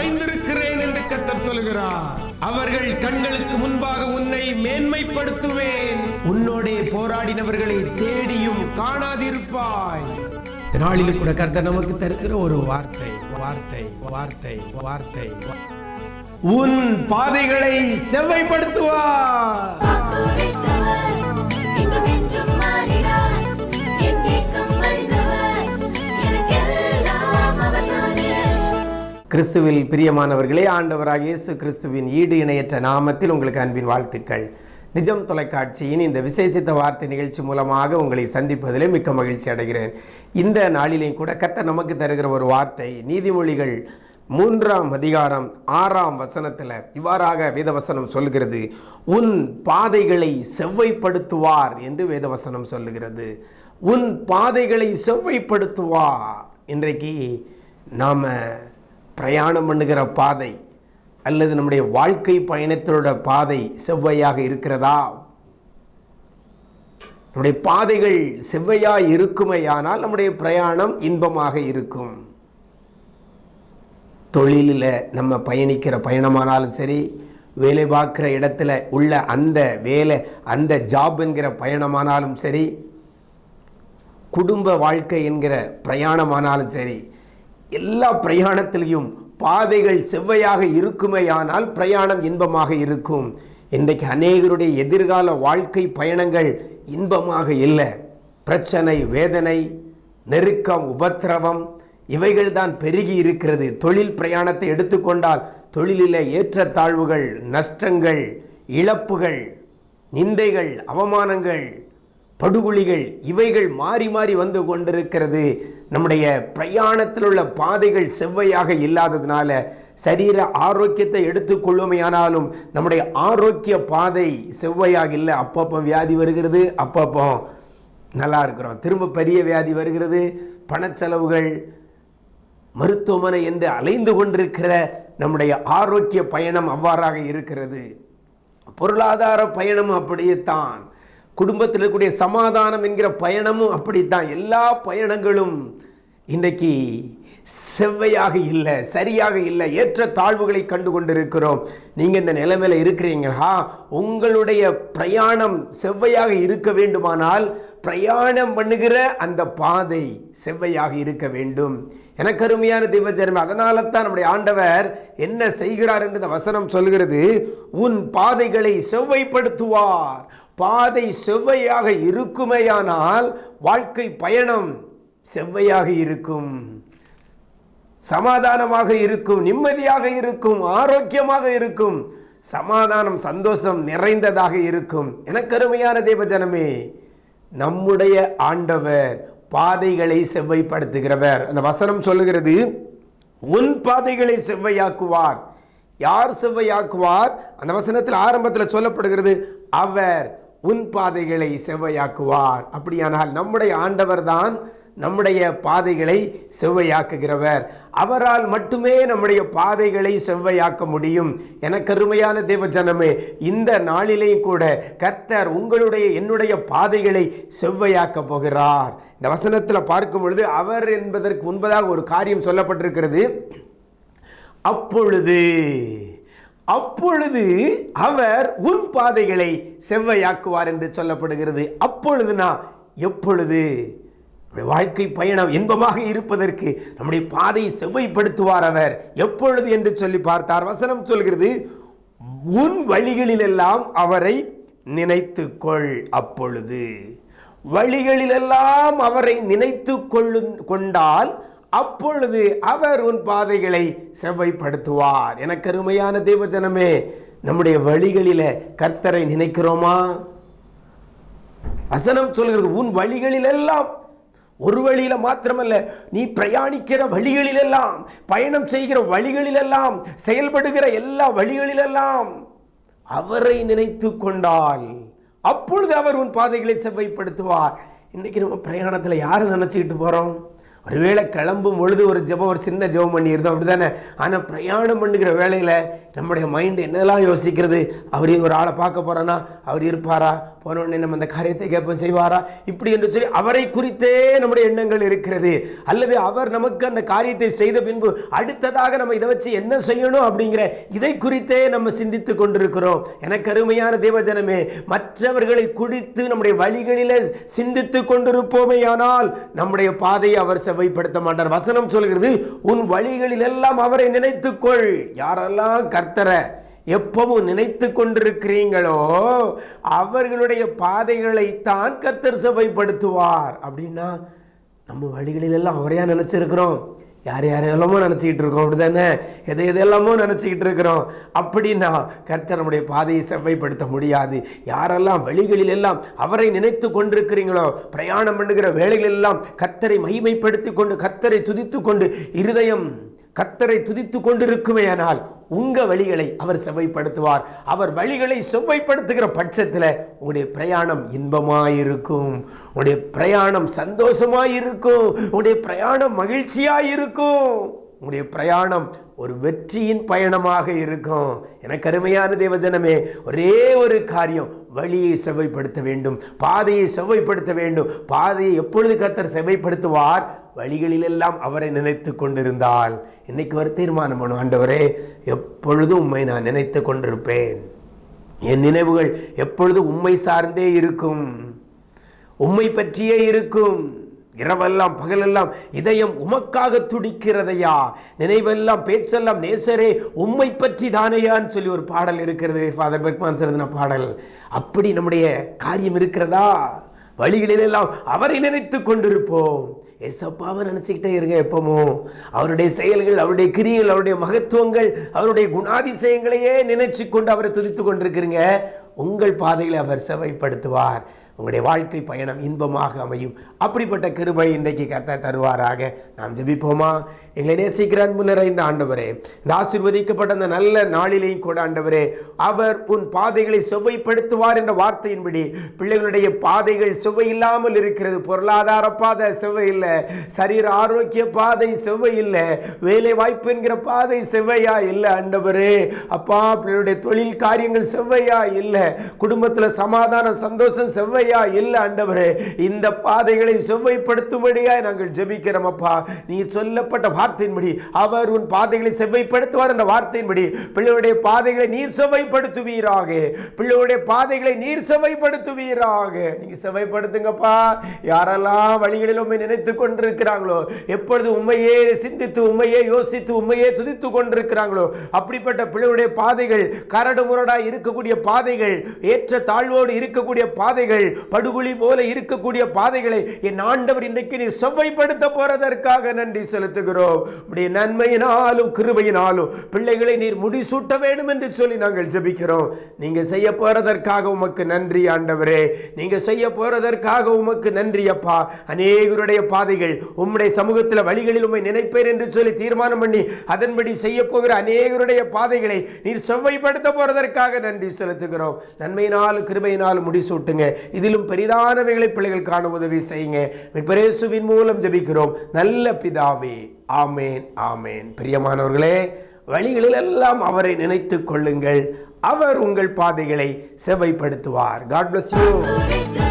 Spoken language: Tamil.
வைத்திருக்கிறேன் என்று கர்த்தர் சொல்கிறார். அவர்கள் கண்களுக்கு முன்பாக உன்னை மேன்மைப்படுத்துவேன். உன்னோடே போராடினவர்களை தேடியும் காணாதிருப்பாய். நாளில் கூட கர்த்தர் நமக்கு தருகிற ஒரு வார்த்தை வார்த்தை வார்த்தை வார்த்தை உன் பாதைகளை செவ்வைப்படுத்துவார். கிறிஸ்துவில் பிரியமானவர்களே, ஆண்டவராகிய இயேசு கிறிஸ்துவின் ஈடு இணையற்ற நாமத்தில் உங்களுக்கு அன்பின் வாழ்த்துக்கள். நிஜம் தொலைக்காட்சியின் இந்த விசேஷித்த வார்த்தை நிகழ்ச்சி மூலமாக உங்களை சந்திப்பதிலே மிக்க மகிழ்ச்சி அடைகிறேன். இந்த நாளிலேயும் கூட கர்த்தர் நமக்கு தருகிற ஒரு வார்த்தை நீதிமொழிகள் 3ஆம் அதிகாரம் 6ஆம் வசனத்தில் இவ்வாறாக வேதவசனம் சொல்லுகிறது, உன் பாதைகளை செவ்வைப்படுத்துவார் என்று வேதவசனம் சொல்லுகிறது. உன் பாதைகளை செவ்வைப்படுத்துவார். இன்றைக்கு நாம் பிரயாணம் பண்ணுகிற பாதை அல்லது நம்முடைய வாழ்க்கை பயணத்தினோட பாதை செவ்வையாக இருக்கிறதா? நம்முடைய பாதைகள் செவ்வையாக இருக்குமையானால் நம்முடைய பிரயாணம் இன்பமாக இருக்கும். தொழிலில் நம்ம பயணிக்கிற பயணமானாலும் சரி, வேலை பார்க்குற இடத்துல உள்ள அந்த வேலை அந்த ஜாப் என்கிற பயணமானாலும் சரி, குடும்ப வாழ்க்கை என்கிற பிரயாணமானாலும் சரி, எல்லா பிரயாணத்திலையும் பாதைகள் செவ்வையாக இருக்குமேயானால் பிரயாணம் இன்பமாக இருக்கும். இன்றைக்கு அநேகருடைய எதிர்கால வாழ்க்கை பயணங்கள் இன்பமாக இல்லை. பிரச்சனை, வேதனை, நெருக்கம், உபத்திரவம் இவைகள் தான் பெருகி இருக்கிறது. தொழில் பிரயாணத்தை எடுத்துக்கொண்டால் தொழிலில் ஏற்றத்தாழ்வுகள், நஷ்டங்கள், இழப்புகள், நிந்தைகள், அவமானங்கள், படுகொலிகள் இவைகள் மாறி மாறி வந்து கொண்டிருக்கிறது. நம்முடைய பிரயாணத்தில் உள்ள பாதைகள் செவ்வையாக இல்லாததுனால சரீர ஆரோக்கியத்தை எடுத்துக்கொள்ளுமையானாலும் நம்முடைய ஆரோக்கிய பாதை செவ்வையாக இல்லை. அப்பப்போ வியாதி வருகிறது, அப்பப்போ நல்லா இருக்கிறோம், திரும்ப பெரிய வியாதி வருகிறது, பணச்செலவுகள், மருத்துவமனை என்று அலைந்து கொண்டிருக்கிற நம்முடைய ஆரோக்கிய பயணம் அவ்வாறாக இருக்கிறது. பொருளாதார பயணம் அப்படியே தான், குடும்பத்தில் இருக்கக்கூடிய சமாதானம் என்கிற பயணமும் அப்படித்தான். எல்லா பயணங்களும் இன்றைக்கு செவ்வையாக இல்லை, சரியாக இல்லை. ஏற்ற தாழ்வுகளை கண்டு கொண்டிருக்கிறோம். நீங்கள் இந்த நிலைமையில் இருக்கிறீங்களா? உங்களுடைய பிரயாணம் செவ்வையாக இருக்க வேண்டுமானால் பிரயாணம் பண்ணுகிற அந்த பாதை செவ்வையாக இருக்க வேண்டும். எனக்கு அருமையான தேவஜனமே, அதனால தான் நம்முடைய ஆண்டவர் என்ன செய்கிறார் என்று இந்த வசனம் சொல்கிறது, உன் பாதைகளை செவ்வைப்படுத்துவார். பாதை செவ்வையாக இருக்குமேயானால் வாழ்க்கை பயணம் செவ்வையாக இருக்கும், சமாதானமாக இருக்கும், நிம்மதியாக இருக்கும், ஆரோக்கியமாக இருக்கும், சமாதானம், சந்தோஷம் நிறைந்ததாக இருக்கும். எனக்கு அருமையான தேவஜனமே, நம்முடைய ஆண்டவர் பாதைகளை செவ்வைப்படுத்துகிறவர். அந்த வசனம் சொல்லுகிறது, உன் பாதைகளை செவ்வையாக்குவார். யார் செவ்வையாக்குவார்? அந்த வசனத்தில் ஆரம்பத்தில் சொல்லப்படுகிறது, அவர் உன் பாதைகளை செவ்வையாக்குவார். அப்படியானால் நம்முடைய ஆண்டவர் தான் நம்முடைய பாதைகளை செவ்வையாக்குகிறவர். அவரால் மட்டுமே நம்முடைய பாதைகளை செவ்வையாக்க முடியும். எனக்கு அருமையான தேவஜனமே, இந்த நாளிலேயும் கூட கர்த்தர் உங்களுடைய என்னுடைய பாதைகளை செவ்வையாக்க போகிறார். இந்த வசனத்தில் பார்க்கும் பொழுது அவர் என்பதற்கு முன்பதாக ஒரு காரியம் சொல்லப்பட்டிருக்கிறது. அப்பொழுது அவர் உன் பாதைகளை செவ்வையாக்குவார் என்று சொல்லப்படுகிறது. அப்பொழுதுனா எப்பொழுது? வாழ்க்கை பயணம் இன்பமாக இருப்பதற்கு நம்முடைய பாதையை செவ்வைப்படுத்துவார் அவர். எப்பொழுது என்று சொல்லி பார்த்தார். வசனம் சொல்கிறது, உன் வழிகளிலெல்லாம் அவரை நினைத்துக்கொள். அப்பொழுது வழிகளிலெல்லாம் அவரை நினைத்து கொண்டால் அப்பொழுது அவர் உன் பாதைகளை செவ்வைப்படுத்துவார். எனக்கு அருமையான தேவஜனமே, நம்முடைய வழிகளில கர்த்தரை நினைக்கிறோமா? வசனம் சொல்கிறது, உன் வழிகளிலெல்லாம். ஒரு வழியில மாத்திரமல்ல, நீ பிரயாணிக்கிற வழிகளிலெல்லாம், பயணம் செய்கிற வழிகளிலெல்லாம், செயல்படுகிற எல்லா வழிகளிலெல்லாம் அவரை நினைத்து கொண்டால் அப்பொழுது அவர் உன் பாதைகளை செவ்வைப்படுத்துவார். இன்னைக்கு நம்ம பிரயாணத்தில் யாரை நினைச்சுக்கிட்டு போறோம்? ஒருவேளை கிளம்பும் பொழுது ஒரு ஜெபம், ஒரு சின்ன ஜெபம் பண்ணியிருந்தோம், அப்படி தானே. ஆனால் பிரயாணம் பண்ணுகிற வேளையில் நம்முடைய மைண்டு என்னெல்லாம் யோசிக்கிறது? அவர் ஒரு ஆளை பார்க்க போகிறானா, அவர் இருப்பாரா, போன உடனே நம்ம அந்த காரியத்தை கேட்போம், செய்வாரா, இப்படி என்று சொல்லி அவரை குறித்தே நம்முடைய எண்ணங்கள் இருக்கிறது. அல்லது அவர் நமக்கு அந்த காரியத்தை செய்த பின்பு அடுத்ததாக நம்ம இதை வச்சு என்ன செய்யணும் அப்படிங்கிற இதை குறித்தே நம்ம சிந்தித்து கொண்டிருக்கிறோம். எனக்கு அருமையான தேவஜனமே, மற்றவர்களை குறித்து நம்முடைய வழிகளில் சிந்தித்து கொண்டிருப்போமே ஆனால் நம்முடைய பாதையை அவர் செவ்வாய்ப்படுத்த மாட்டார். வசனம் சொல்கிறது, உன் வழிகளில் எல்லாம் அவரை நினைத்துக்கொள். யாரெல்லாம் கர்த்தரை எப்பவும் நினைத்து கொண்டிருக்கிறீங்களோ அவர்களுடைய பாதைகளைத்தான் கர்த்தர் செவ்வாய்ப்படுத்துவார். அப்படின்னா நம்ம வழிகளில் எல்லாம் அவரையா நினைச்சிருக்கிறோம்? யாரெல்லாமோ நினச்சிக்கிட்டு இருக்கோம், அப்படிதானே? எதையெல்லாமோ நினச்சிக்கிட்டு இருக்கிறோம். அப்படின்னா கர்த்தர் நம்முடைய பாதையை செவ்வாய்ப்படுத்த முடியாது. யாரெல்லாம் வழிகளில் எல்லாம் அவரை நினைத்து கொண்டிருக்கிறீங்களோ, பிரயாணம் பண்ணுகிற வேளைகளில் எல்லாம் கர்த்தரை மகிமைப்படுத்தி கொண்டு, கர்த்தரை துதித்து கொண்டு, இருதயம் கர்த்தரை துதித்து கொண்டிருக்குமேயானால் உங்கள் வழிகளை அவர் செவ்வாய்ப்படுத்துவார். அவர் வழிகளை செவ்வாய்ப்படுத்துகிற பட்சத்தில் உங்களுடைய பிரயாணம் இன்பமாயிருக்கும், உங்களுடைய பிரயாணம் சந்தோஷமாயிருக்கும், உங்களுடைய பிரயாணம் மகிழ்ச்சியாயிருக்கும், உங்களுடைய பிரயாணம் ஒரு வெற்றியின் பயணமாக இருக்கும். எனக்கு அருமையான தேவஜனமே, ஒரே ஒரு காரியம், வழியை செவ்வாய்ப்படுத்த வேண்டும், பாதையை செவ்வாய்ப்படுத்த வேண்டும். பாதையை எப்பொழுது கர்த்தர் செவ்வாய்ப்படுத்துவார்? வழிகளிலெல்லாம் அவரை நினைத்து கொண்டிருந்தால். இன்னைக்கு ஒரு தீர்மானம் பண்ணும், ஆண்டவரே எப்பொழுதும் உம்மை நான் நினைத்து கொண்டிருப்பேன். என் நினைவுகள் எப்பொழுதும் உம்மை சார்ந்தே இருக்கும், உம்மை பற்றியே இருக்கும். இரவெல்லாம் பகலெல்லாம் இதயம் உமக்காக துடிக்கிறதையா, நினைவெல்லாம் பேச்செல்லாம் நேசரே உம்மை பற்றி தானையான்னு சொல்லி ஒரு பாடல் இருக்கிறது, ஃபாதர் பெர்க்மான்ஸ் எழுதின பாடல். அப்படி நம்முடைய காரியம் இருக்கிறதா? வழிகளிலெல்லாம் அவரை நினைத்து கொண்டிருப்போம். ஏசப்பாவை நினச்சிக்கிட்டே இருங்க எப்பவும். அவருடைய செயல்கள், அவருடைய கிரியைகள், அவருடைய மகத்துவங்கள், அவருடைய குணாதிசயங்களையே நினைச்சு கொண்டு அவரை துதித்து கொண்டிருக்கிறீங்க. உங்கள் பாதைகளை அவர் செவ்வாய்ப்படுத்துவார். உங்களுடைய வாழ்க்கை பயணம் இன்பமாக அமையும். அப்படிப்பட்ட கிருபை இன்றைக்கு கர்த்தர் தருவாராக. நாம் ஜெபிப்போமா? எங்களை நேசிக்கிற அன்பு நிறைந்த ஆண்டவரே, இந்த ஆசீர்வதிக்கப்பட்ட அந்த நல்ல நாளிலேயும் கூட ஆண்டவரே, அவர் உன் பாதைகளை செவ்வாய்ப்படுத்துவார் என்ற வார்த்தையின்படி பிள்ளைகளுடைய பாதைகள் செவ்வாய் இல்லாமல் இருக்கிறது. பொருளாதார பாதை செவ்வாய் இல்லை, சரீர ஆரோக்கிய பாதை செவ்வாய் இல்லை, வேலை வாய்ப்பு என்கிற பாதை செவ்வையா இல்லை ஆண்டவரே. அப்பா, பிள்ளைகளுடைய தொழில் காரியங்கள் செவ்வையா இல்லை, குடும்பத்தில் சமாதானம் சந்தோஷம் செவ்வாய் இல்லை ஆண்டவரே. இந்த பாதைகளை செவ்வாய்ப்படுத்தும்படியாய் நாங்கள் ஜெபிக்கிறோம் அப்பா. நீ சொல்லப்பட்ட வார்த்தையின்படி அவர் உன் பாதைகளை செவ்வாய்ப்படுத்துவார் என்ற வார்த்தையின்படி பிள்ளைகளுடைய பாதைகளை நீர் செவ்வாய்ப்படுத்துவீராக, பிள்ளைகளுடைய பாதைகளை நீர் செவ்வாய்ப்படுத்துவீராக. நீங்க செவ்வாய்ப்படுத்துங்கப்பா. யாரெல்லாம் வழிகளில் உண்மை நினைத்து கொண்டிருக்கிறாங்களோ, எப்பொழுது உண்மையே சிந்தித்து, உண்மையே யோசித்து, உண்மையே துதித்து கொண்டிருக்கிறாங்களோ, அப்படிப்பட்ட பிள்ளைகளுடைய பாதைகள், கரடு முரடாய் இருக்கக்கூடிய பாதைகள், ஏற்ற தாழ்வோடு இருக்கக்கூடிய பாதைகள், படுகுழி போல இருக்கக்கூடிய பாதைகளை என் ஆண்டவர் இன்றைக்கு நீர் செவ்வாய்ப்படுத்த போறதற்காக நன்றி செலுத்துகிறோம். உடைய நன்மையினாலும் கிருபையினாலும் பிள்ளைகளை நீர் முடிசூட்ட வேண்டும் என்று சொல்லி நாங்கள் ஜெபிக்கிறோம். நீங்க செய்ய போறதற்காக உமக்கு நன்றி ஆண்டவரே. நீங்க செய்ய போறதற்காக உமக்கு நன்றி அப்பா. அநேகருடைய பாதைகள் உம்முடைய சமூகத்தில் வழிகளில் உம்மை நினைப்பேன் என்று சொல்லி தீர்மானம் பண்ணி அதன்படி செய்ய போகிற அநேகருடைய பாதைகளை நீர் செவ்வாய்ப்படுத்த போறதற்காக நன்றி செலுத்துகிறோம். நன்மையினாலும் கிருபையினாலும் முடிசூட்டுங்க. இதிலும் பெரிதானவைகளை பிள்ளைகள் காண உதவி செய்யுங்க. இயேசுவின் மூலம் ஜெபிக்கிறோம் நல்ல பிதாவே, ஆமேன், ஆமேன். பிரியமானவர்களே, வழிகளில் எல்லாம் அவரை நினைத்துக் கொள்ளுங்கள். அவர் உங்கள் பாதைகளை செவ்வாய்ப்படுத்துவார். God bless you.